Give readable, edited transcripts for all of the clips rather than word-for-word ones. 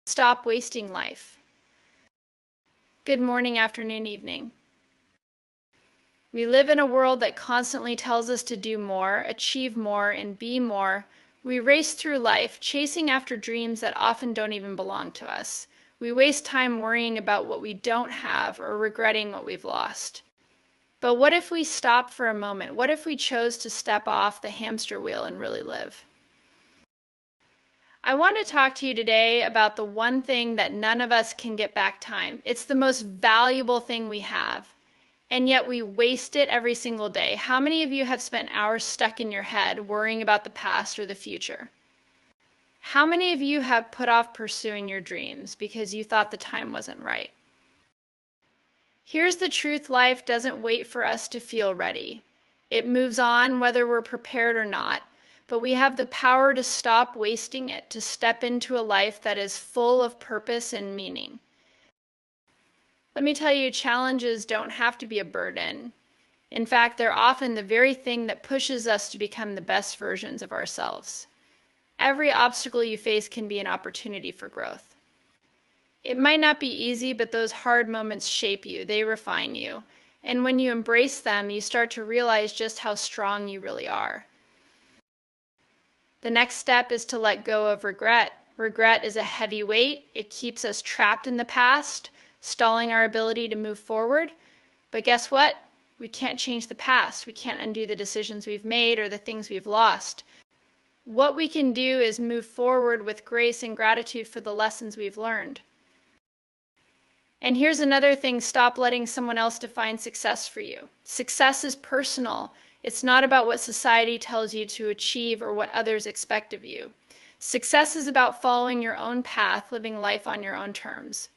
Stop wasting life. Good morning, afternoon, evening. We live in a world that constantly tells us to do more, achieve more, and be more. We race through life, chasing after dreams that often don't even belong to us. We waste time worrying about what we don't have or regretting what we've lost. But what if we stopped for a moment? What if we chose to step off the hamster wheel and really live? I want to talk to you today about the one thing that none of us can get back time. It's the most valuable thing we have, and yet we waste it every single day. How many of you have spent hours stuck in your head worrying about the past or the future? How many of you have put off pursuing your dreams because you thought the time wasn't right? Here's the truth: life doesn't wait for us to feel ready. It moves on whether we're prepared or not. But we have the power to stop wasting it, to step into a life that is full of purpose and meaning. Let me tell you, challenges don't have to be a burden. In fact, they're often the very thing that pushes us to become the best versions of ourselves. Every obstacle you face can be an opportunity for growth. It might not be easy, but those hard moments shape you, they refine you. And when you embrace them, you start to realize just how strong you really are. The next step is to let go of regret. Regret is a heavy weight. It keeps us trapped in the past, stalling our ability to move forward. But guess what? We can't change the past. We can't undo the decisions we've made or the things we've lost. What we can do is move forward with grace and gratitude for the lessons we've learned. And here's another thing: stop letting someone else define success for you. Success is personal. It's not about what society tells you to achieve or what others expect of you. Success is about following your own path, living life on your own terms.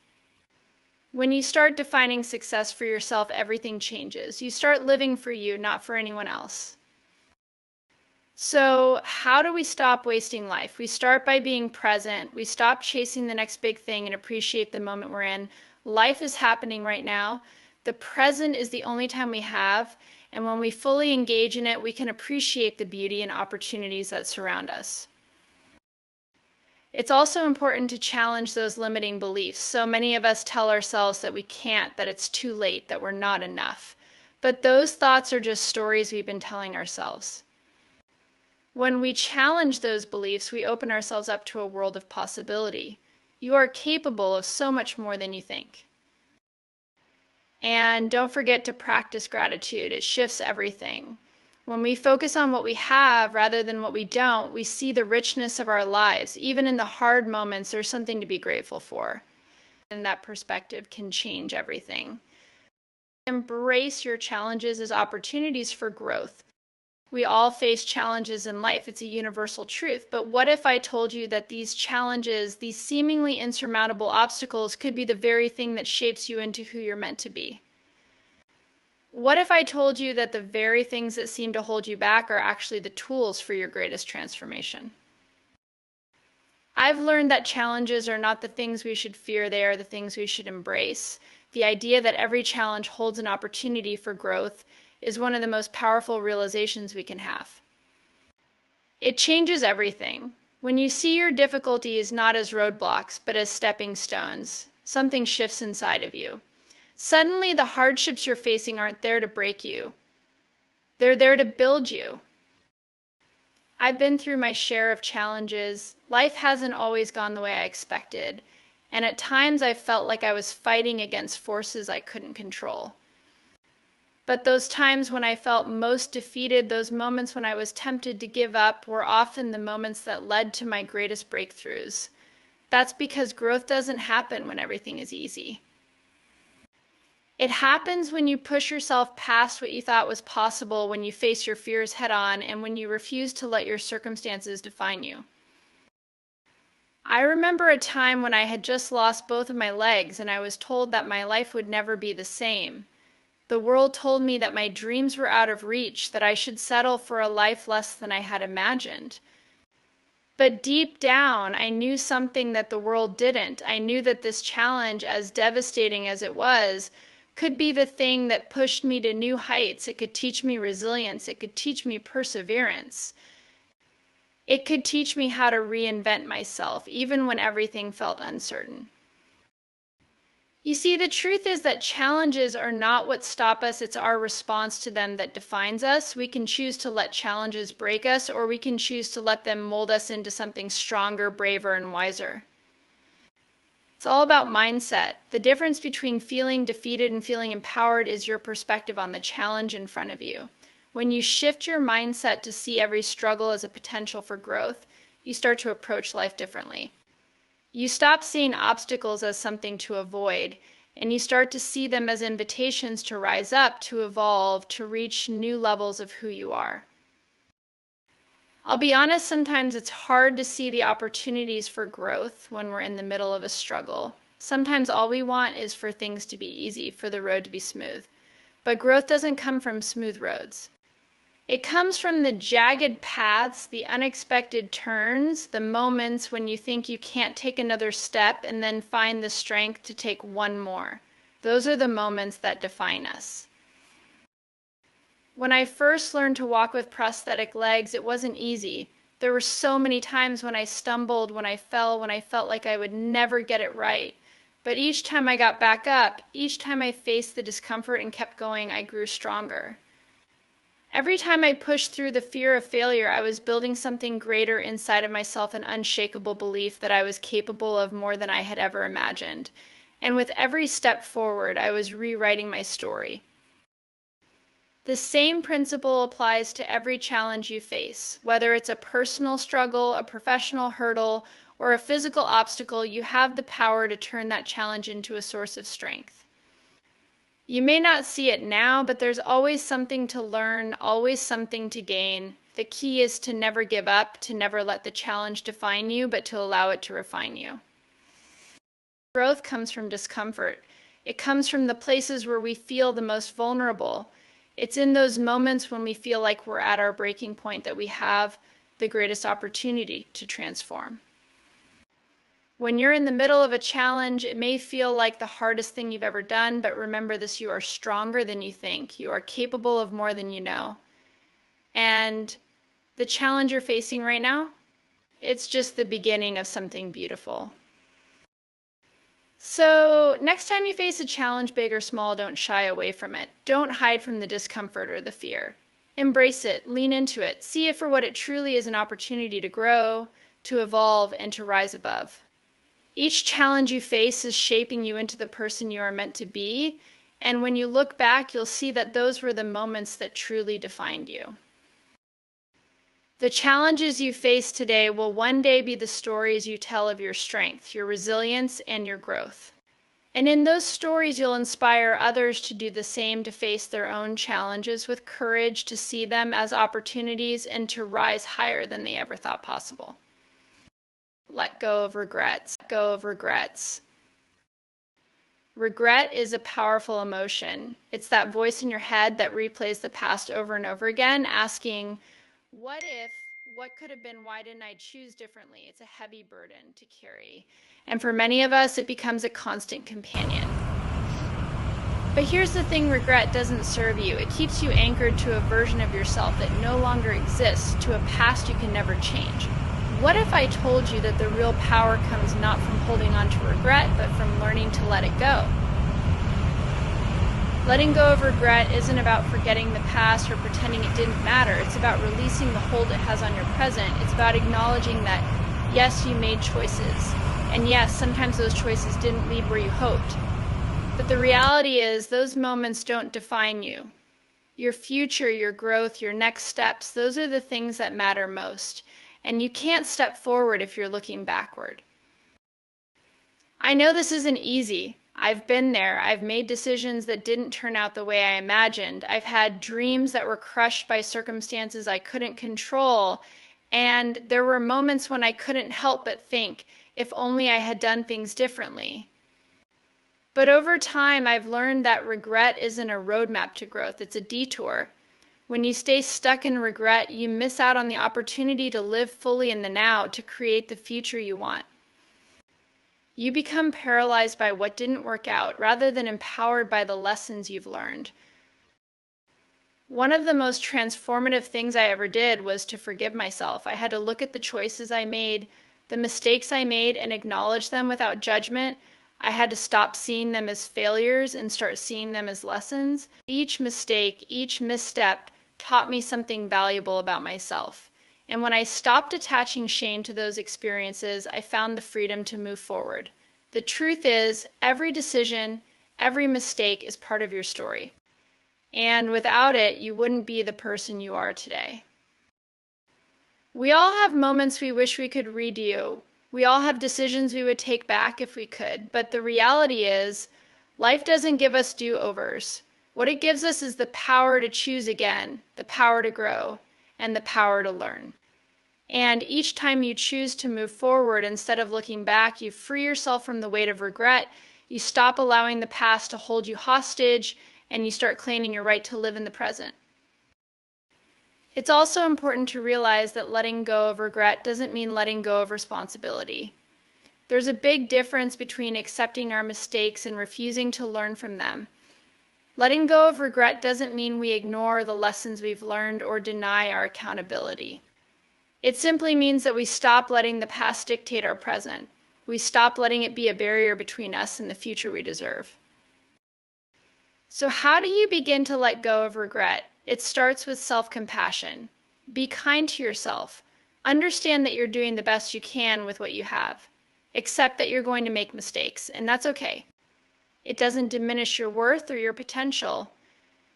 When you start defining success for yourself, everything changes. You start living for you, not for anyone else. So, how do we stop wasting life? We start by being present. We stop chasing the next big thing and appreciate the moment we're in. Life is happening right now. The present is the only time we have, and when we fully engage in it, we can appreciate the beauty and opportunities that surround us. It's also important to challenge those limiting beliefs. So many of us tell ourselves that we can't, that it's too late, that we're not enough. But those thoughts are just stories we've been telling ourselves. When we challenge those beliefs, we open ourselves up to a world of possibility. You are capable of so much more than you think. And don't forget to practice gratitude. It shifts everything. When we focus on what we have rather than what we don't, we see the richness of our lives. Even in the hard moments, there's something to be grateful for. And that perspective can change everything. Embrace your challenges as opportunities for growth. We all face challenges in life. It's a universal truth. But what if I told you that these challenges, these seemingly insurmountable obstacles, could be the very thing that shapes you into who you're meant to be? What if I told you that the very things that seem to hold you back are actually the tools for your greatest transformation? I've learned that challenges are not the things we should fear, they are the things we should embrace. The idea that every challenge holds an opportunity for growth is one of the most powerful realizations we can have. It changes everything. When you see your difficulties not as roadblocks, but as stepping stones, something shifts inside of you. Suddenly, the hardships you're facing aren't there to break you. They're there to build you. I've been through my share of challenges. Life hasn't always gone the way I expected, and at times I felt like I was fighting against forces I couldn't control. But those times when I felt most defeated, those moments when I was tempted to give up, were often the moments that led to my greatest breakthroughs. That's because growth doesn't happen when everything is easy. It happens when you push yourself past what you thought was possible, when you face your fears head on, and when you refuse to let your circumstances define you. I remember a time when I had just lost both of my legs and I was told that my life would never be the same. The world told me that my dreams were out of reach, that I should settle for a life less than I had imagined. But deep down, I knew something that the world didn't. I knew that this challenge, as devastating as it was, could be the thing that pushed me to new heights. It could teach me resilience. It could teach me perseverance. It could teach me how to reinvent myself, even when everything felt uncertain. You see, the truth is that challenges are not what stop us, it's our response to them that defines us. We can choose to let challenges break us, or we can choose to let them mold us into something stronger, braver, and wiser. It's all about mindset. The difference between feeling defeated and feeling empowered is your perspective on the challenge in front of you. When you shift your mindset to see every struggle as a potential for growth, you start to approach life differently. You stop seeing obstacles as something to avoid, and you start to see them as invitations to rise up, to evolve, to reach new levels of who you are. I'll be honest, sometimes it's hard to see the opportunities for growth when we're in the middle of a struggle. Sometimes all we want is for things to be easy, for the road to be smooth. But growth doesn't come from smooth roads. It comes from the jagged paths, the unexpected turns, the moments when you think you can't take another step and then find the strength to take one more. Those are the moments that define us. When I first learned to walk with prosthetic legs, it wasn't easy. There were so many times when I stumbled, when I fell, when I felt like I would never get it right. But each time I got back up, each time I faced the discomfort and kept going, I grew stronger. Every time I pushed through the fear of failure, I was building something greater inside of myself, an unshakable belief that I was capable of more than I had ever imagined. And with every step forward, I was rewriting my story. The same principle applies to every challenge you face. Whether it's a personal struggle, a professional hurdle, or a physical obstacle, you have the power to turn that challenge into a source of strength. You may not see it now, but there's always something to learn, always something to gain. The key is to never give up, to never let the challenge define you, but to allow it to refine you. Growth comes from discomfort. It comes from the places where we feel the most vulnerable. It's in those moments when we feel like we're at our breaking point that we have the greatest opportunity to transform. When you're in the middle of a challenge, it may feel like the hardest thing you've ever done, but remember this, you are stronger than you think. You are capable of more than you know. And the challenge you're facing right now, it's just the beginning of something beautiful. So next time you face a challenge, big or small, don't shy away from it. Don't hide from the discomfort or the fear. Embrace it, lean into it, see it for what it truly is, an opportunity to grow, to evolve, and to rise above. Each challenge you face is shaping you into the person you are meant to be, and when you look back, you'll see that those were the moments that truly defined you. The challenges you face today will one day be the stories you tell of your strength, your resilience, and your growth. And in those stories, you'll inspire others to do the same, to face their own challenges with courage, to see them as opportunities, and to rise higher than they ever thought possible. Let go of regrets. Let go of regrets. Regret is a powerful emotion. It's that voice in your head that replays the past over and over again, asking, what if, what could have been, why didn't I choose differently? It's a heavy burden to carry. And for many of us, it becomes a constant companion. But here's the thing, regret doesn't serve you. It keeps you anchored to a version of yourself that no longer exists, to a past you can never change. What if I told you that the real power comes not from holding on to regret, but from learning to let it go? Letting go of regret isn't about forgetting the past or pretending it didn't matter. It's about releasing the hold it has on your present. It's about acknowledging that, yes, you made choices. And yes, sometimes those choices didn't lead where you hoped. But the reality is those moments don't define you. Your future, your growth, your next steps, those are the things that matter most. And you can't step forward if you're looking backward. I know this isn't easy. I've been there. I've made decisions that didn't turn out the way I imagined. I've had dreams that were crushed by circumstances I couldn't control. And there were moments when I couldn't help but think, if only I had done things differently. But over time, I've learned that regret isn't a roadmap to growth. It's a detour. When you stay stuck in regret, you miss out on the opportunity to live fully in the now, to create the future you want. You become paralyzed by what didn't work out rather than empowered by the lessons you've learned. One of the most transformative things I ever did was to forgive myself. I had to look at the choices I made, the mistakes I made, and acknowledge them without judgment. I had to stop seeing them as failures and start seeing them as lessons. Each mistake, each misstep taught me something valuable about myself. And when I stopped attaching shame to those experiences, I found the freedom to move forward. The truth is, every decision, every mistake is part of your story. And without it, you wouldn't be the person you are today. We all have moments we wish we could redo. We all have decisions we would take back if we could. But the reality is, life doesn't give us do-overs. What it gives us is the power to choose again, the power to grow, and the power to learn. And each time you choose to move forward instead of looking back, you free yourself from the weight of regret. You stop allowing the past to hold you hostage, and you start claiming your right to live in the present. It's also important to realize that letting go of regret doesn't mean letting go of responsibility. There's a big difference between accepting our mistakes and refusing to learn from them. Letting go of regret doesn't mean we ignore the lessons we've learned or deny our accountability. It simply means that we stop letting the past dictate our present. We stop letting it be a barrier between us and the future we deserve. So how do you begin to let go of regret? It starts with self-compassion. Be kind to yourself. Understand that you're doing the best you can with what you have. Accept that you're going to make mistakes, and that's okay. It doesn't diminish your worth or your potential.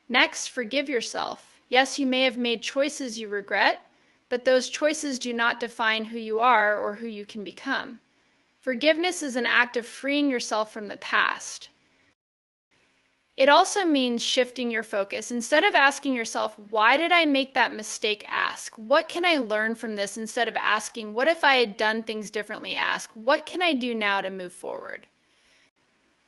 Next, forgive yourself. Yes, you may have made choices you regret, but those choices do not define who you are or who you can become. Forgiveness is an act of freeing yourself from the past. It also means shifting your focus. Instead of asking yourself, why did I make that mistake? Ask, what can I learn from this? Instead of asking, what if I had done things differently? Ask, what can I do now to move forward?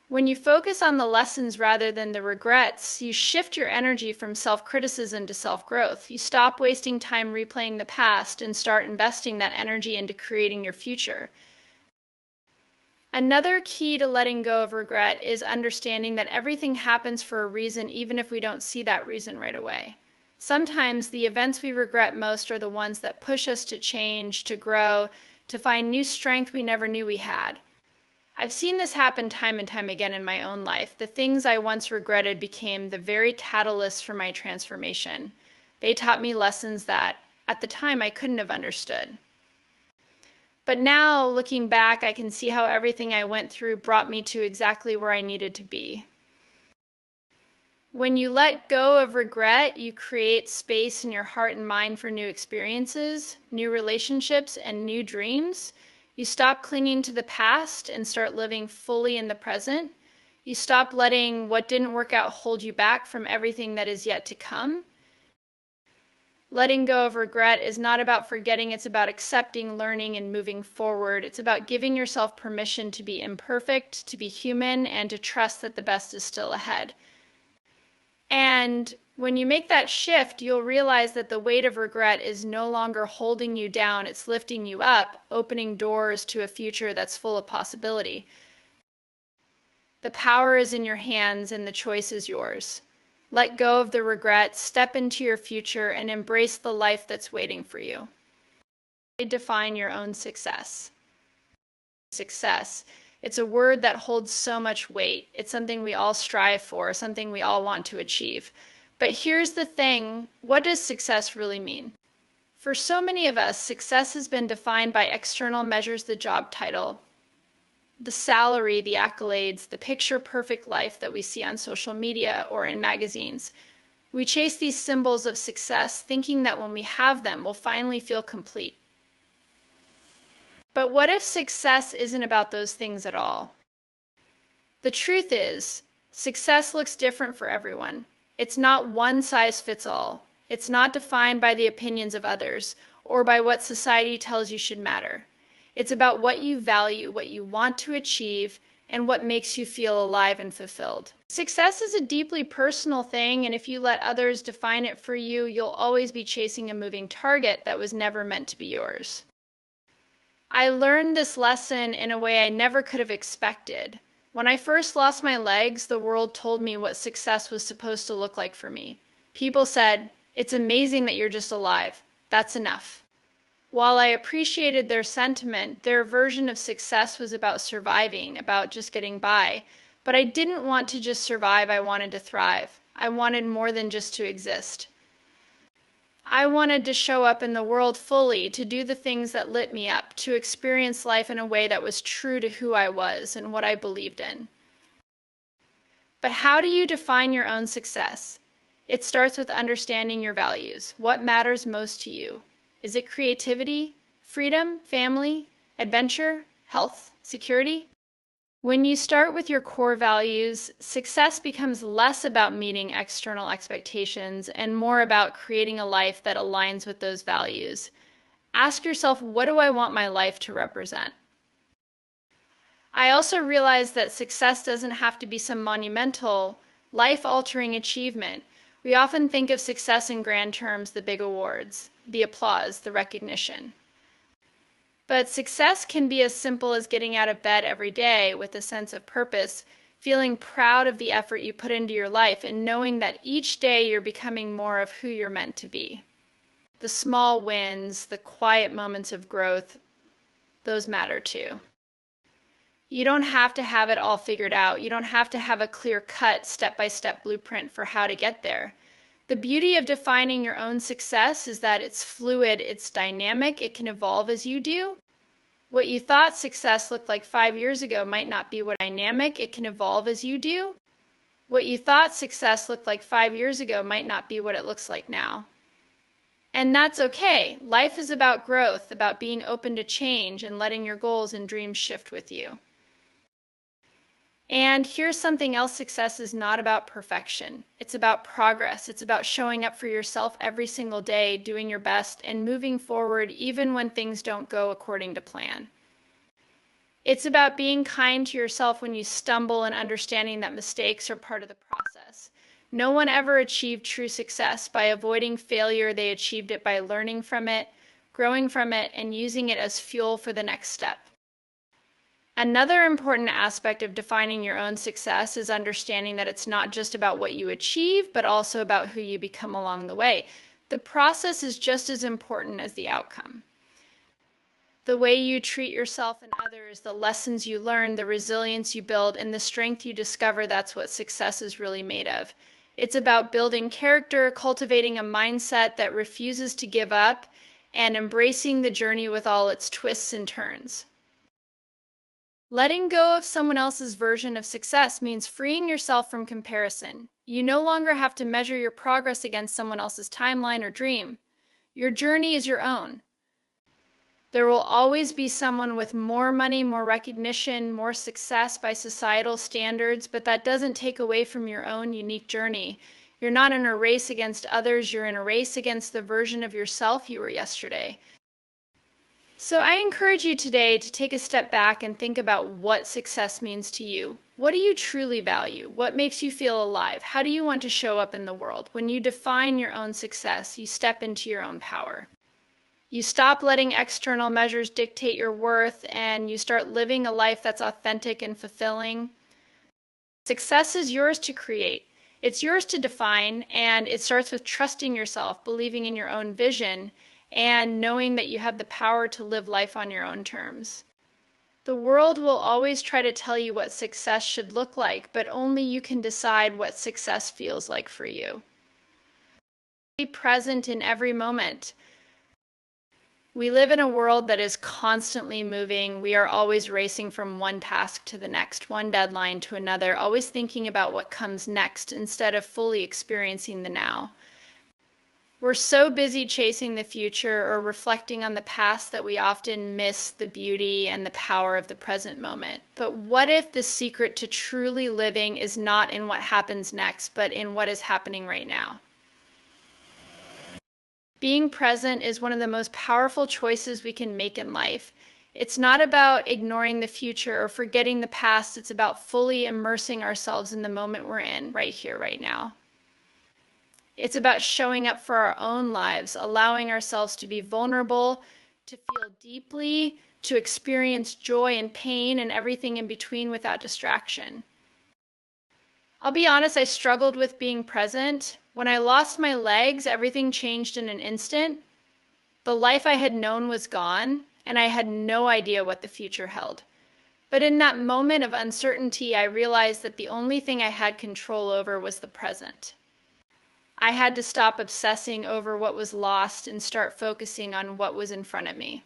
When you focus on the lessons rather than the regrets, you shift your energy from self-criticism to self-growth. You stop wasting time replaying the past and start investing that energy into creating your future. Another key to letting go of regret is understanding that everything happens for a reason, even if we don't see that reason right away. Sometimes the events we regret most are the ones that push us to change, to grow, to find new strength we never knew we had. I've seen this happen time and time again in my own life. The things I once regretted became the very catalyst for my transformation. They taught me lessons that, at the time, I couldn't have understood. But now, looking back, I can see how everything I went through brought me to exactly where I needed to be. When you let go of regret, you create space in your heart and mind for new experiences, new relationships, and new dreams. You stop clinging to the past and start living fully in the present. You stop letting what didn't work out hold you back from everything that is yet to come. Letting go of regret is not about forgetting, it's about accepting, learning, and moving forward. It's about giving yourself permission to be imperfect, to be human, and to trust that the best is still ahead. And when you make that shift, you'll realize that the weight of regret is no longer holding you down, it's lifting you up, opening doors to a future that's full of possibility. The power is in your hands and the choice is yours. Let go of the regret, step into your future, and embrace the life that's waiting for you. Define your own success. Success. It's a word that holds so much weight. It's something we all strive for, something we all want to achieve. But here's the thing, what does success really mean? For so many of us, success has been defined by external measures, the job title, the salary, the accolades, the picture-perfect life that we see on social media or in magazines. We chase these symbols of success, thinking that when we have them, we'll finally feel complete. But what if success isn't about those things at all? The truth is, success looks different for everyone. It's not one size fits all. It's not defined by the opinions of others or by what society tells you should matter. It's about what you value, what you want to achieve, and what makes you feel alive and fulfilled. Success is a deeply personal thing, and if you let others define it for you, you'll always be chasing a moving target that was never meant to be yours. I learned this lesson in a way I never could have expected. When I first lost my legs, the world told me what success was supposed to look like for me. People said, "It's amazing that you're just alive. That's enough." While I appreciated their sentiment, their version of success was about surviving, about just getting by. But I didn't want to just survive, I wanted to thrive. I wanted more than just to exist. I wanted to show up in the world fully, to do the things that lit me up, to experience life in a way that was true to who I was and what I believed in. But how do you define your own success? It starts with understanding your values. What matters most to you? Is it creativity, freedom, family, adventure, health, security? When you start with your core values, success becomes less about meeting external expectations and more about creating a life that aligns with those values. Ask yourself, what do I want my life to represent? I also realized that success doesn't have to be some monumental, life-altering achievement. We often think of success in grand terms, the big awards, the applause, the recognition. But success can be as simple as getting out of bed every day with a sense of purpose, feeling proud of the effort you put into your life, and knowing that each day you're becoming more of who you're meant to be. The small wins, the quiet moments of growth, those matter too. You don't have to have it all figured out. You don't have to have a clear-cut, step-by-step blueprint for how to get there. The beauty of defining your own success is that it's fluid, it's dynamic, it can evolve as you do. What you thought success looked like 5 years ago might not be what dynamic, it can evolve as you do. What you thought success looked like 5 years ago might not be what it looks like now. And that's okay. Life is about growth, about being open to change and letting your goals and dreams shift with you. And here's something else: success is not about perfection. It's about progress. It's about showing up for yourself every single day, doing your best, and moving forward even when things don't go according to plan. It's about being kind to yourself when you stumble and understanding that mistakes are part of the process. No one ever achieved true success by avoiding failure. They achieved it by learning from it, growing from it, and using it as fuel for the next step. Another important aspect of defining your own success is understanding that it's not just about what you achieve, but also about who you become along the way. The process is just as important as the outcome. The way you treat yourself and others, the lessons you learn, the resilience you build, and the strength you discover, that's what success is really made of. It's about building character, cultivating a mindset that refuses to give up, and embracing the journey with all its twists and turns. Letting go of someone else's version of success means freeing yourself from comparison. You no longer have to measure your progress against someone else's timeline or dream. Your journey is your own. There will always be someone with more money, more recognition, more success by societal standards, but that doesn't take away from your own unique journey. You're not in a race against others, you're in a race against the version of yourself you were yesterday. So I encourage you today to take a step back and think about what success means to you. What do you truly value? What makes you feel alive? How do you want to show up in the world? When you define your own success, you step into your own power. You stop letting external measures dictate your worth, and you start living a life that's authentic and fulfilling. Success is yours to create. It's yours to define, and it starts with trusting yourself, believing in your own vision, and knowing that you have the power to live life on your own terms. The world will always try to tell you what success should look like, but only you can decide what success feels like for you. Be present in every moment. We live in a world that is constantly moving. We are always racing from one task to the next, one deadline to another, always thinking about what comes next instead of fully experiencing the now. We're so busy chasing the future or reflecting on the past that we often miss the beauty and the power of the present moment. But what if the secret to truly living is not in what happens next, but in what is happening right now? Being present is one of the most powerful choices we can make in life. It's not about ignoring the future or forgetting the past. It's about fully immersing ourselves in the moment we're in, right here, right now. It's about showing up for our own lives, allowing ourselves to be vulnerable, to feel deeply, to experience joy and pain and everything in between without distraction. I'll be honest, I struggled with being present. When I lost my legs, everything changed in an instant. The life I had known was gone, and I had no idea what the future held. But in that moment of uncertainty, I realized that the only thing I had control over was the present. I had to stop obsessing over what was lost and start focusing on what was in front of me.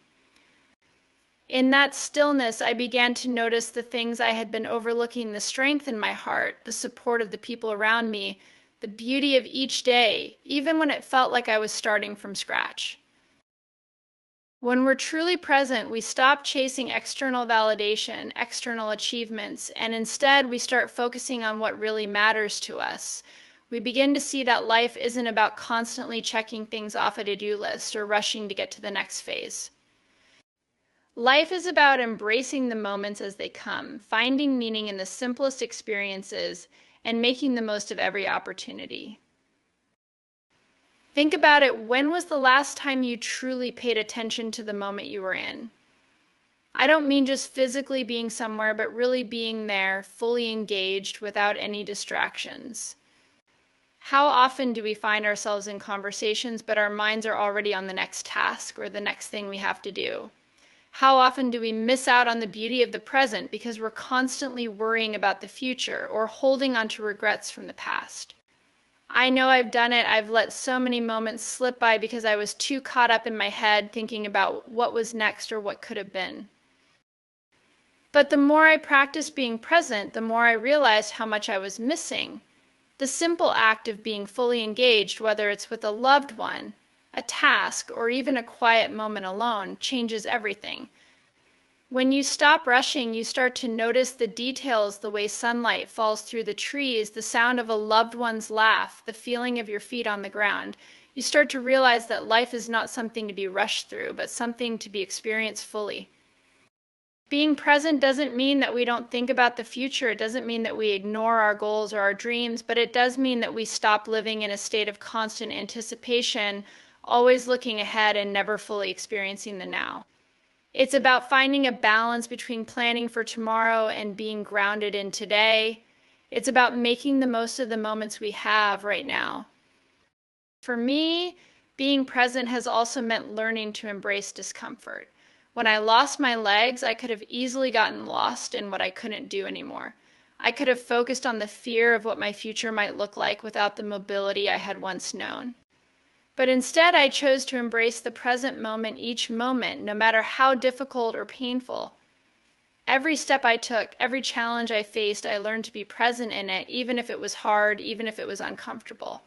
In that stillness, I began to notice the things I had been overlooking: the strength in my heart, the support of the people around me, the beauty of each day, even when it felt like I was starting from scratch. When we're truly present, we stop chasing external validation, external achievements, and instead we start focusing on what really matters to us. We begin to see that life isn't about constantly checking things off a to-do list or rushing to get to the next phase. Life is about embracing the moments as they come, finding meaning in the simplest experiences, and making the most of every opportunity. Think about it. When was the last time you truly paid attention to the moment you were in? I don't mean just physically being somewhere, but really being there, fully engaged, without any distractions. How often do we find ourselves in conversations, but our minds are already on the next task or the next thing we have to do? How often do we miss out on the beauty of the present because we're constantly worrying about the future or holding on to regrets from the past? I know I've done it. I've let so many moments slip by because I was too caught up in my head thinking about what was next or what could have been. But the more I practiced being present, the more I realized how much I was missing. The simple act of being fully engaged, whether it's with a loved one, a task, or even a quiet moment alone, changes everything. When you stop rushing, you start to notice the details: the way sunlight falls through the trees, the sound of a loved one's laugh, the feeling of your feet on the ground. You start to realize that life is not something to be rushed through, but something to be experienced fully. Being present doesn't mean that we don't think about the future. It doesn't mean that we ignore our goals or our dreams, but it does mean that we stop living in a state of constant anticipation, always looking ahead and never fully experiencing the now. It's about finding a balance between planning for tomorrow and being grounded in today. It's about making the most of the moments we have right now. For me, being present has also meant learning to embrace discomfort. When I lost my legs, I could have easily gotten lost in what I couldn't do anymore. I could have focused on the fear of what my future might look like without the mobility I had once known. But instead, I chose to embrace the present moment, each moment, no matter how difficult or painful. Every step I took, every challenge I faced, I learned to be present in it, even if it was hard, even if it was uncomfortable.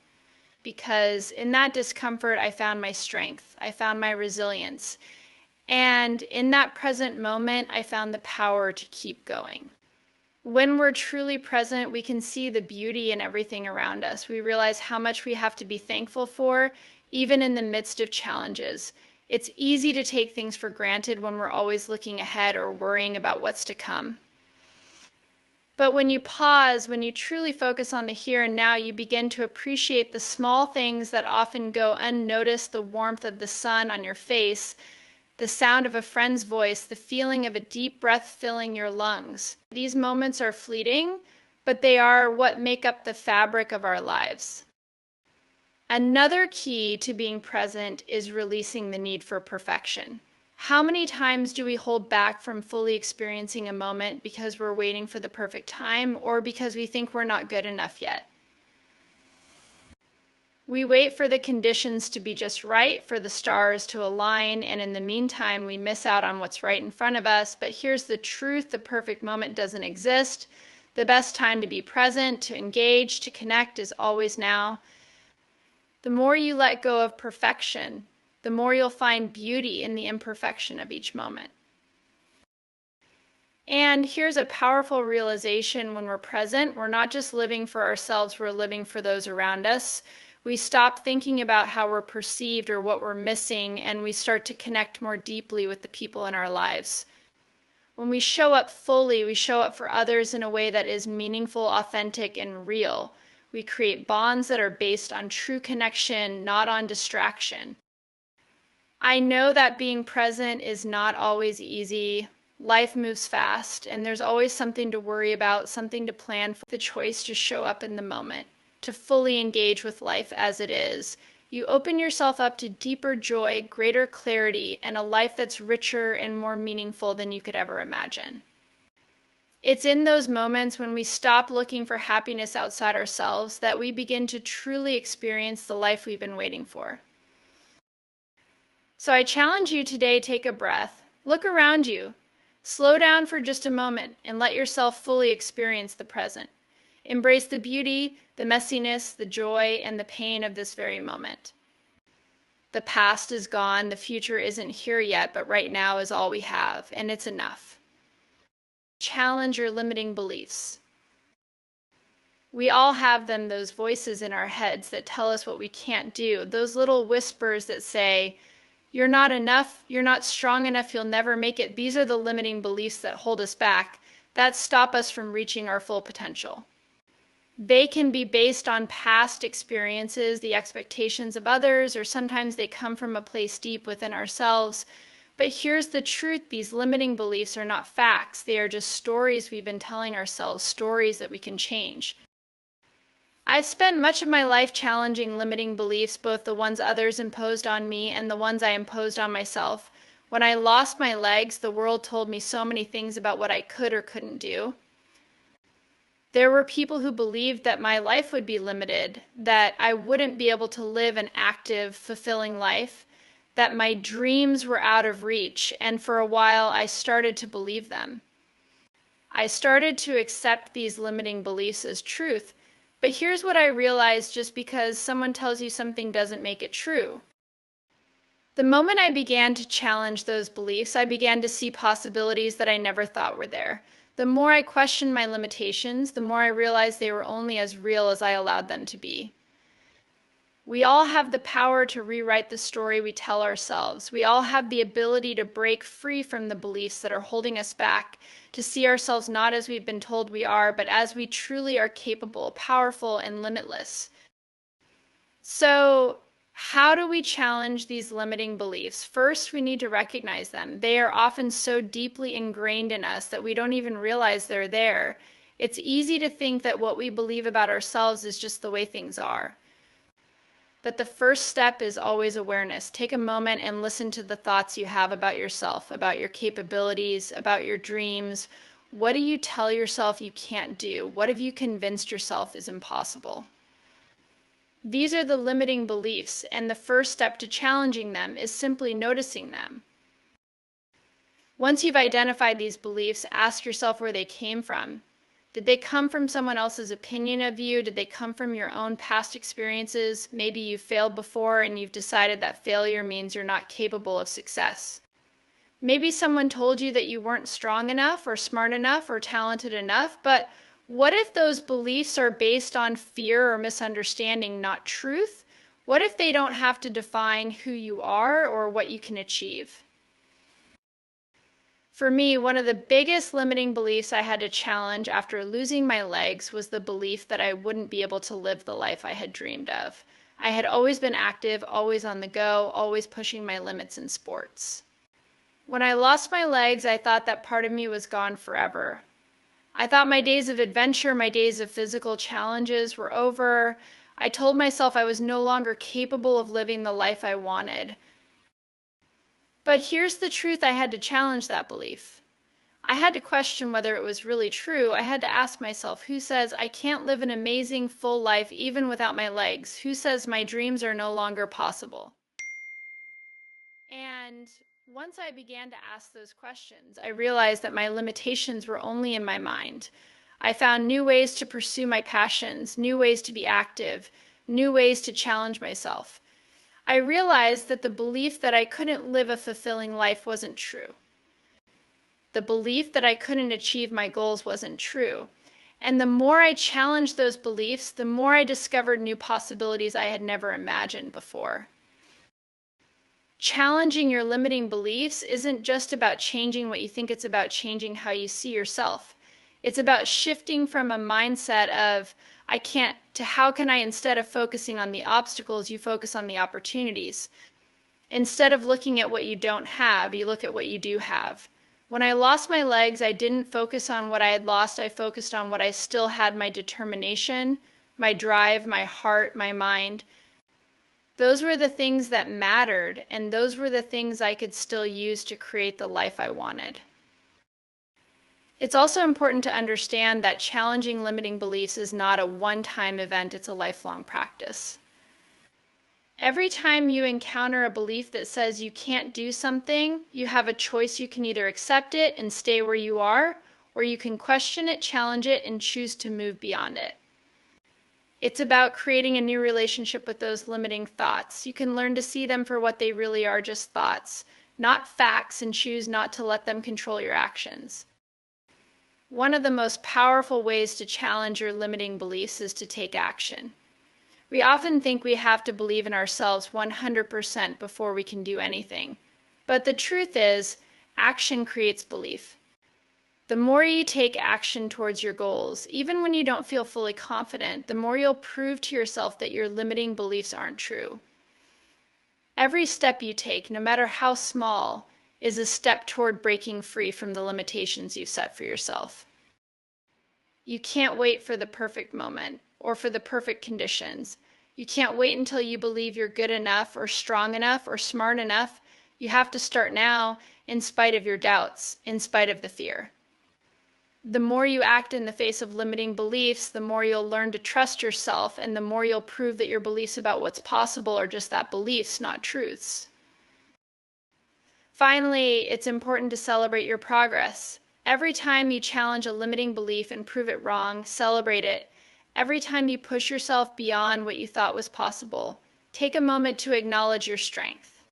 Because in that discomfort, I found my strength, I found my resilience. And in that present moment, I found the power to keep going. When we're truly present, we can see the beauty in everything around us. We realize how much we have to be thankful for, even in the midst of challenges. It's easy to take things for granted when we're always looking ahead or worrying about what's to come. But when you pause, when you truly focus on the here and now, you begin to appreciate the small things that often go unnoticed: the warmth of the sun on your face, the sound of a friend's voice, the feeling of a deep breath filling your lungs. These moments are fleeting, but they are what make up the fabric of our lives. Another key to being present is releasing the need for perfection. How many times do we hold back from fully experiencing a moment because we're waiting for the perfect time or because we think we're not good enough yet? We wait for the conditions to be just right, for the stars to align, and in the meantime, we miss out on what's right in front of us. But here's the truth: the perfect moment doesn't exist. The best time to be present, to engage, to connect is always now. The more you let go of perfection, the more you'll find beauty in the imperfection of each moment. And here's a powerful realization: when we're present, we're not just living for ourselves, we're living for those around us. We stop thinking about how we're perceived or what we're missing, and we start to connect more deeply with the people in our lives. When we show up fully, we show up for others in a way that is meaningful, authentic, and real. We create bonds that are based on true connection, not on distraction. I know that being present is not always easy. Life moves fast, and there's always something to worry about, something to plan for. The choice to show up in the moment. to fully engage with life as it is. You open yourself up to deeper joy, greater clarity, and a life that's richer and more meaningful than you could ever imagine. It's in those moments when we stop looking for happiness outside ourselves that we begin to truly experience the life we've been waiting for. So I challenge you today, take a breath, look around you, slow down for just a moment, and let yourself fully experience the present. Embrace the beauty, the messiness, the joy, and the pain of this very moment. The past is gone, the future isn't here yet, but right now is all we have, and it's enough. Challenge your limiting beliefs. We all have them, those voices in our heads that tell us what we can't do, those little whispers that say, "You're not enough, you're not strong enough, you'll never make it." These are the limiting beliefs that hold us back, that stop us from reaching our full potential. They can be based on past experiences, the expectations of others, or sometimes they come from a place deep within ourselves. But here's the truth, these limiting beliefs are not facts. They are just stories we've been telling ourselves, stories that we can change. I've spent much of my life challenging limiting beliefs, both the ones others imposed on me and the ones I imposed on myself. When I lost my legs, the world told me so many things about what I could or couldn't do. There were people who believed that my life would be limited, that I wouldn't be able to live an active, fulfilling life, that my dreams were out of reach, and for a while I started to believe them. I started to accept these limiting beliefs as truth. But here's what I realized: just because someone tells you something doesn't make it true. The moment I began to challenge those beliefs, I began to see possibilities that I never thought were there. The more I questioned my limitations, the more I realized they were only as real as I allowed them to be. We all have the power to rewrite the story we tell ourselves. We all have the ability to break free from the beliefs that are holding us back, to see ourselves not as we've been told we are, but as we truly are capable, powerful, and limitless. So, how do we challenge these limiting beliefs? First, we need to recognize them. They are often so deeply ingrained in us that we don't even realize they're there. It's easy to think that what we believe about ourselves is just the way things are. But the first step is always awareness. Take a moment and listen to the thoughts you have about yourself, about your capabilities, about your dreams. What do you tell yourself you can't do? What have you convinced yourself is impossible? These are the limiting beliefs, and the first step to challenging them is simply noticing them. Once you've identified these beliefs, ask yourself where they came from. Did they come from someone else's opinion of you? Did they come from your own past experiences? Maybe you failed before and you've decided that failure means you're not capable of success. Maybe someone told you that you weren't strong enough or smart enough or talented enough, but what if those beliefs are based on fear or misunderstanding, not truth? What if they don't have to define who you are or what you can achieve? For me, one of the biggest limiting beliefs I had to challenge after losing my legs was the belief that I wouldn't be able to live the life I had dreamed of. I had always been active, always on the go, always pushing my limits in sports. When I lost my legs, I thought that part of me was gone forever. I thought my days of adventure, my days of physical challenges were over. I told myself I was no longer capable of living the life I wanted. But here's the truth: I had to challenge that belief. I had to question whether it was really true. I had to ask myself, who says I can't live an amazing, full life even without my legs? Who says my dreams are no longer possible? And once I began to ask those questions, I realized that my limitations were only in my mind. I found new ways to pursue my passions, new ways to be active, new ways to challenge myself. I realized that the belief that I couldn't live a fulfilling life wasn't true. The belief that I couldn't achieve my goals wasn't true. And the more I challenged those beliefs, the more I discovered new possibilities I had never imagined before. Challenging your limiting beliefs isn't just about changing what you think, it's about changing how you see yourself. It's about shifting from a mindset of I can't to how can I, instead of focusing on the obstacles, you focus on the opportunities. Instead of looking at what you don't have, you look at what you do have. When I lost my legs, I didn't focus on what I had lost. I focused on what I still had: my determination, my drive, my heart, my mind. Those were the things that mattered, and those were the things I could still use to create the life I wanted. It's also important to understand that challenging limiting beliefs is not a one-time event, it's a lifelong practice. Every time you encounter a belief that says you can't do something, you have a choice. You can either accept it and stay where you are, or you can question it, challenge it, and choose to move beyond it. It's about creating a new relationship with those limiting thoughts. You can learn to see them for what they really are, just thoughts, not facts, and choose not to let them control your actions. One of the most powerful ways to challenge your limiting beliefs is to take action. We often think we have to believe in ourselves 100% before we can do anything. But the truth is, action creates belief. The more you take action towards your goals, even when you don't feel fully confident, the more you'll prove to yourself that your limiting beliefs aren't true. Every step you take, no matter how small, is a step toward breaking free from the limitations you've set for yourself. You can't wait for the perfect moment or for the perfect conditions. You can't wait until you believe you're good enough or strong enough or smart enough. You have to start now, in spite of your doubts, in spite of the fear. The more you act in the face of limiting beliefs, the more you'll learn to trust yourself, and the more you'll prove that your beliefs about what's possible are just that, beliefs, not truths. Finally, it's important to celebrate your progress. Every time you challenge a limiting belief and prove it wrong, celebrate it. Every time you push yourself beyond what you thought was possible, take a moment to acknowledge your strength.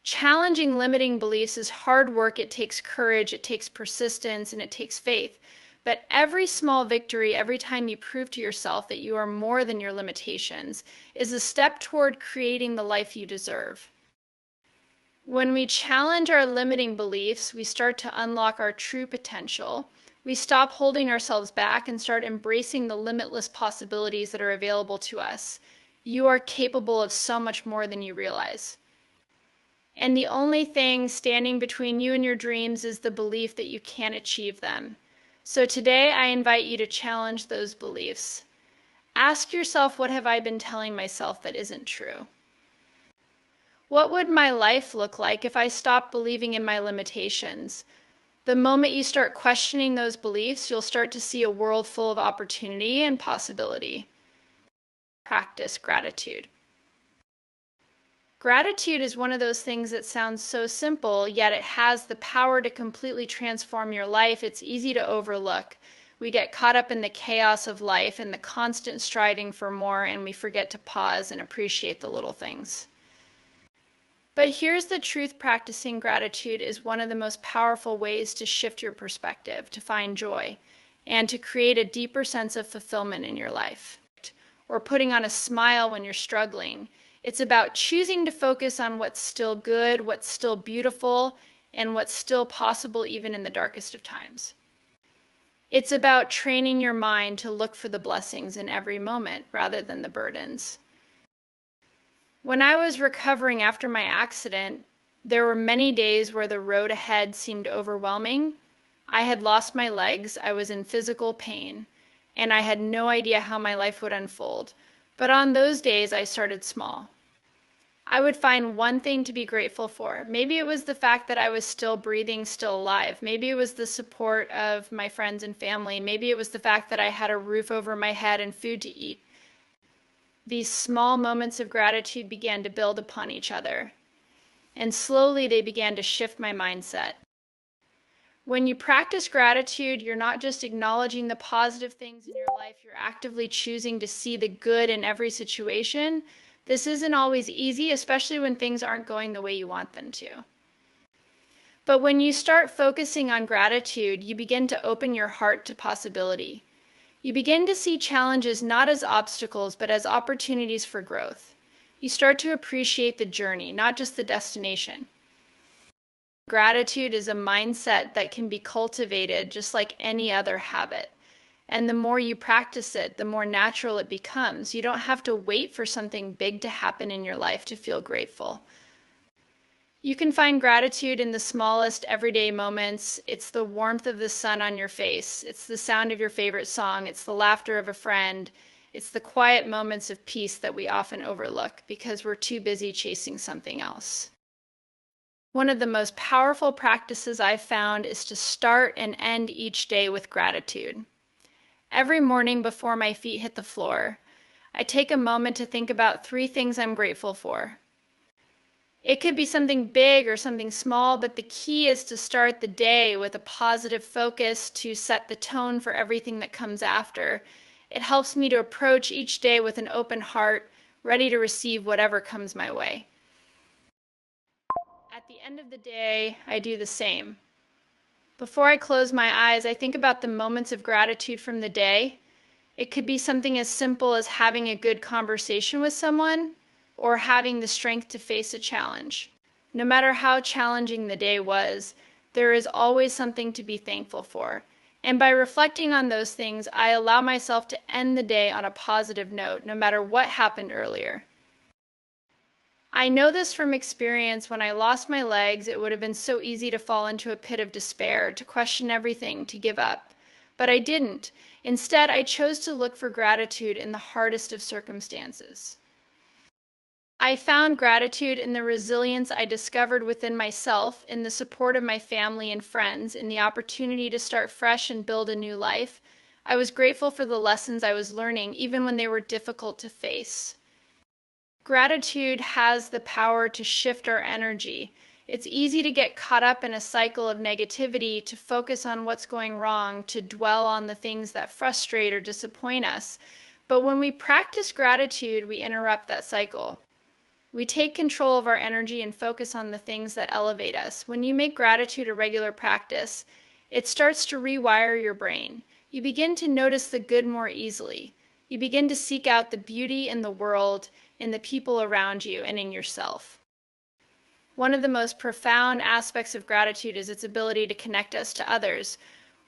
Challenging limiting beliefs is hard work. It takes courage, it takes persistence, and it takes faith. But every small victory, every time you prove to yourself that you are more than your limitations, is a step toward creating the life you deserve. When we challenge our limiting beliefs, we start to unlock our true potential. We stop holding ourselves back and start embracing the limitless possibilities that are available to us. You are capable of so much more than you realize. And the only thing standing between you and your dreams is the belief that you can't achieve them. So today I invite you to challenge those beliefs. Ask yourself, what have I been telling myself that isn't true? What would my life look like if I stopped believing in my limitations? The moment you start questioning those beliefs, you'll start to see a world full of opportunity and possibility. Practice gratitude. Gratitude is one of those things that sounds so simple, yet it has the power to completely transform your life. It's easy to overlook. We get caught up in the chaos of life and the constant striving for more, and we forget to pause and appreciate the little things. But here's the truth: practicing gratitude is one of the most powerful ways to shift your perspective, to find joy, and to create a deeper sense of fulfillment in your life. Or putting on a smile when you're struggling. It's about choosing to focus on what's still good, what's still beautiful, and what's still possible even in the darkest of times. It's about training your mind to look for the blessings in every moment rather than the burdens. When I was recovering after my accident, there were many days where the road ahead seemed overwhelming. I had lost my legs, I was in physical pain, and I had no idea how my life would unfold. But on those days, I started small. I would find one thing to be grateful for. Maybe it was the fact that I was still breathing, still alive. Maybe it was the support of my friends and family. Maybe it was the fact that I had a roof over my head and food to eat. These small moments of gratitude began to build upon each other, and slowly they began to shift my mindset. When you practice gratitude, you're not just acknowledging the positive things in your life, you're actively choosing to see the good in every situation. This isn't always easy, especially when things aren't going the way you want them to. But when you start focusing on gratitude, you begin to open your heart to possibility. You begin to see challenges not as obstacles, but as opportunities for growth. You start to appreciate the journey, not just the destination. Gratitude is a mindset that can be cultivated just like any other habit. And the more you practice it, the more natural it becomes. You don't have to wait for something big to happen in your life to feel grateful. You can find gratitude in the smallest everyday moments. It's the warmth of the sun on your face. It's the sound of your favorite song. It's the laughter of a friend. It's the quiet moments of peace that we often overlook because we're too busy chasing something else. One of the most powerful practices I've found is to start and end each day with gratitude. Every morning before my feet hit the floor, I take a moment to think about 3 things I'm grateful for. It could be something big or something small, but the key is to start the day with a positive focus to set the tone for everything that comes after. It helps me to approach each day with an open heart, ready to receive whatever comes my way. At the end of the day, I do the same. Before I close my eyes, I think about the moments of gratitude from the day. It could be something as simple as having a good conversation with someone or having the strength to face a challenge. No matter how challenging the day was, there is always something to be thankful for. And by reflecting on those things, I allow myself to end the day on a positive note, no matter what happened earlier. I know this from experience. When I lost my legs, it would have been so easy to fall into a pit of despair, to question everything, to give up. But I didn't. Instead, I chose to look for gratitude in the hardest of circumstances. I found gratitude in the resilience I discovered within myself, in the support of my family and friends, in the opportunity to start fresh and build a new life. I was grateful for the lessons I was learning, even when they were difficult to face. Gratitude has the power to shift our energy. It's easy to get caught up in a cycle of negativity, to focus on what's going wrong, to dwell on the things that frustrate or disappoint us. But when we practice gratitude, we interrupt that cycle. We take control of our energy and focus on the things that elevate us. When you make gratitude a regular practice, it starts to rewire your brain. You begin to notice the good more easily. You begin to seek out the beauty in the world, in the people around you, and in yourself. One of the most profound aspects of gratitude is its ability to connect us to others.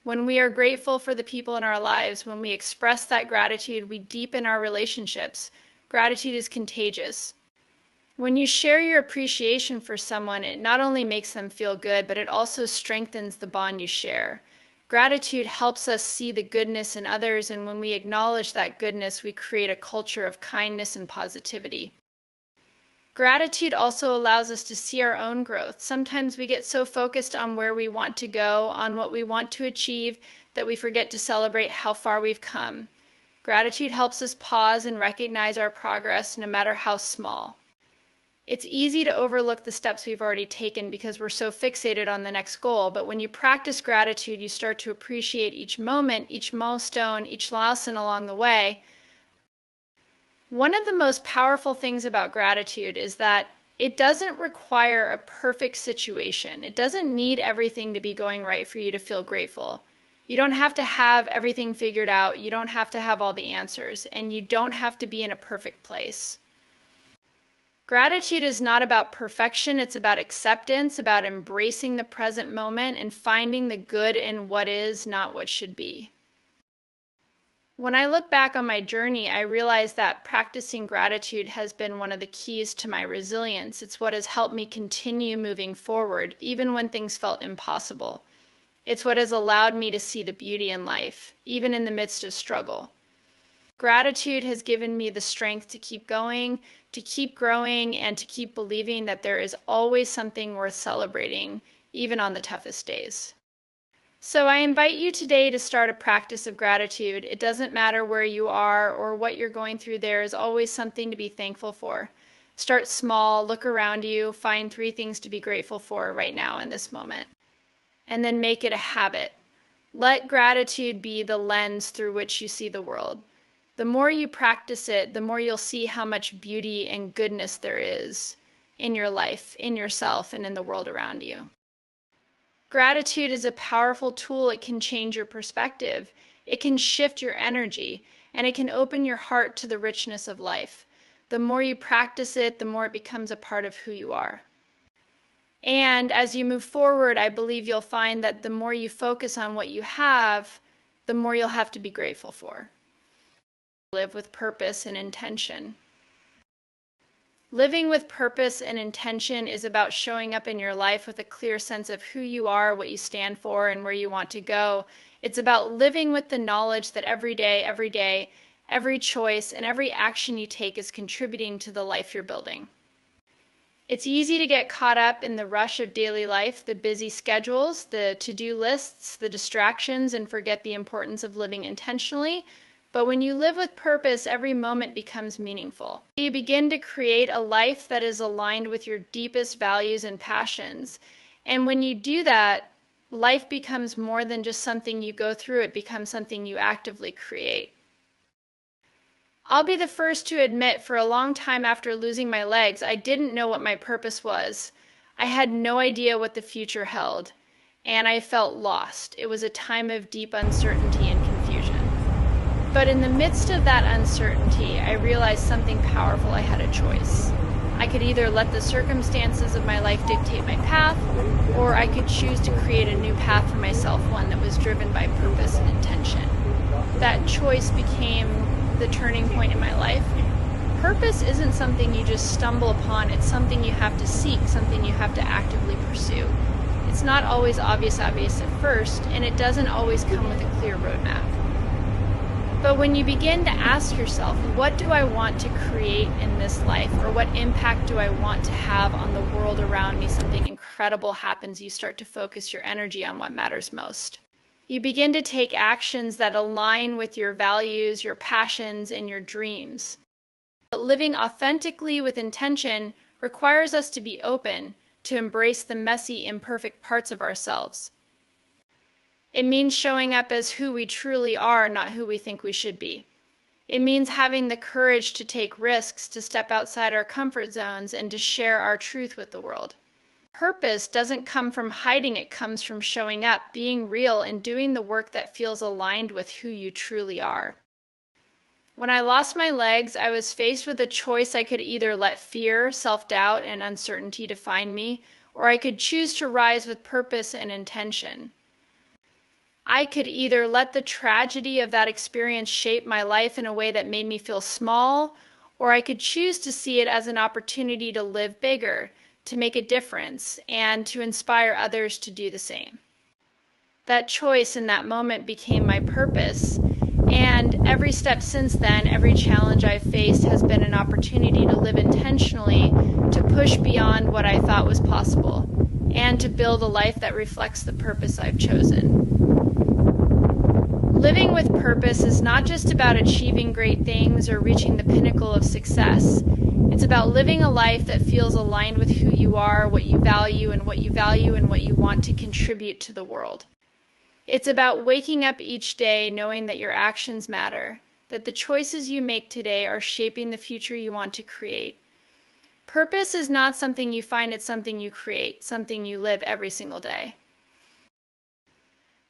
When we are grateful for the people in our lives, when we express that gratitude, we deepen our relationships. Gratitude is contagious. When you share your appreciation for someone, it not only makes them feel good, but it also strengthens the bond you share. Gratitude helps us see the goodness in others, and when we acknowledge that goodness, we create a culture of kindness and positivity. Gratitude also allows us to see our own growth. Sometimes we get so focused on where we want to go, on what we want to achieve, that we forget to celebrate how far we've come. Gratitude helps us pause and recognize our progress, no matter how small. It's easy to overlook the steps we've already taken because we're so fixated on the next goal, but when you practice gratitude, you start to appreciate each moment, each milestone, each lesson along the way. One of the most powerful things about gratitude is that it doesn't require a perfect situation. It doesn't need everything to be going right for you to feel grateful. You don't have to have everything figured out. You don't have to have all the answers, and you don't have to be in a perfect place. Gratitude is not about perfection, it's about acceptance, about embracing the present moment and finding the good in what is, not what should be. When I look back on my journey, I realize that practicing gratitude has been one of the keys to my resilience. It's what has helped me continue moving forward, even when things felt impossible. It's what has allowed me to see the beauty in life, even in the midst of struggle. Gratitude has given me the strength to keep going, to keep growing, and to keep believing that there is always something worth celebrating, even on the toughest days. So I invite you today to start a practice of gratitude. It doesn't matter where you are or what you're going through, there is always something to be thankful for. Start small, look around you, find 3 things to be grateful for right now in this moment, and then make it a habit. Let gratitude be the lens through which you see the world. The more you practice it, the more you'll see how much beauty and goodness there is in your life, in yourself, and in the world around you. Gratitude is a powerful tool. It can change your perspective. It can shift your energy, and it can open your heart to the richness of life. The more you practice it, the more it becomes a part of who you are. And as you move forward, I believe you'll find that the more you focus on what you have, the more you'll have to be grateful for. Live with purpose and intention. Living with purpose and intention is about showing up in your life with a clear sense of who you are, what you stand for, and where you want to go. It's about living with the knowledge that every day, Every choice and every action you take is contributing to the life you're building. It's easy to get caught up in the rush of daily life, the busy schedules, the to-do lists, the distractions, and forget the importance of living intentionally. But when you live with purpose, every moment becomes meaningful. You begin to create a life that is aligned with your deepest values and passions. And when you do that, life becomes more than just something you go through, it becomes something you actively create. I'll be the first to admit, for a long time after losing my legs, I didn't know what my purpose was. I had no idea what the future held, and I felt lost. It was a time of deep uncertainty and confusion. But in the midst of that uncertainty, I realized something powerful. I had a choice. I could either let the circumstances of my life dictate my path, or I could choose to create a new path for myself, one that was driven by purpose and intention. That choice became the turning point in my life. Purpose isn't something you just stumble upon, it's something you have to seek, something you have to actively pursue. It's not always obvious at first, and it doesn't always come with a clear roadmap. But when you begin to ask yourself, what do I want to create in this life, or what impact do I want to have on the world around me, something incredible happens. You start to focus your energy on what matters most. You begin to take actions that align with your values, your passions, and your dreams. But living authentically with intention requires us to be open to embrace the messy, imperfect parts of ourselves. It means showing up as who we truly are, not who we think we should be. It means having the courage to take risks, to step outside our comfort zones, and to share our truth with the world. Purpose doesn't come from hiding, it comes from showing up, being real, and doing the work that feels aligned with who you truly are. When I lost my legs, I was faced with a choice. I could either let fear, self-doubt, and uncertainty define me, or I could choose to rise with purpose and intention. I could either let the tragedy of that experience shape my life in a way that made me feel small, or I could choose to see it as an opportunity to live bigger, to make a difference, and to inspire others to do the same. That choice in that moment became my purpose, and every step since then, every challenge I've faced has been an opportunity to live intentionally, to push beyond what I thought was possible, and to build a life that reflects the purpose I've chosen. Living with purpose is not just about achieving great things or reaching the pinnacle of success. It's about living a life that feels aligned with who you are, what you value, and what you want to contribute to the world. It's about waking up each day knowing that your actions matter, that the choices you make today are shaping the future you want to create. Purpose is not something you find, it's something you create, something you live every single day.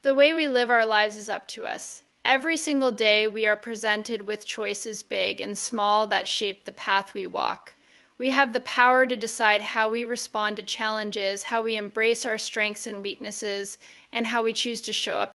The way we live our lives is up to us. Every single day we are presented with choices big and small that shape the path we walk. We have the power to decide how we respond to challenges, how we embrace our strengths and weaknesses, and how we choose to show up